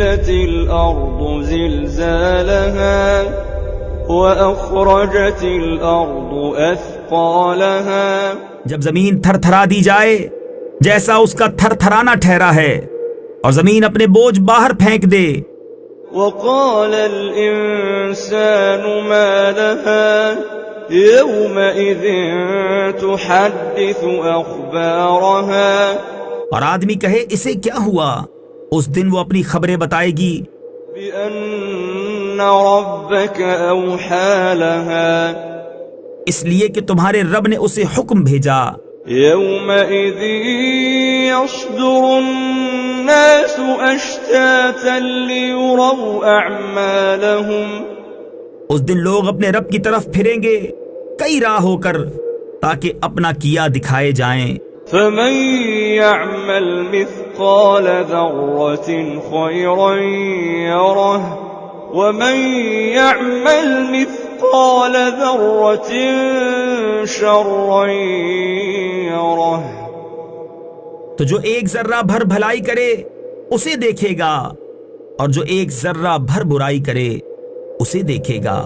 وأزلزلت الأرض زلزالها وأخرجت الأرض أثقالها. جب زمین تھر تھرا دی جائے جیسا اس کا تھر تھرانا ٹھہرا ہے، اور زمین اپنے بوجھ باہر پھینک دے. وقال الإنسان ما لها يومئذ تحدث أخبارها. اور آدمی کہے اسے کیا ہوا، اس دن وہ اپنی خبریں بتائے گی. بأن ربك أوحى لها. اس لیے کہ تمہارے رب نے اسے حکم بھیجا. يومئذ يصدر الناس أشتاتا ليروا أعمالهم. اس دن لوگ اپنے رب کی طرف پھریں گے کئی راہ ہو کر تاکہ اپنا کیا دکھائے جائیں. فمن يعمل مثقال ذرة خيرا يره ومن يعمل مثقال ذرة شرا يره. تو جو ایک ذرہ بھر بھلائی کرے اسے دیکھے گا، اور جو ایک ذرہ بھر برائی کرے اسے دیکھے گا.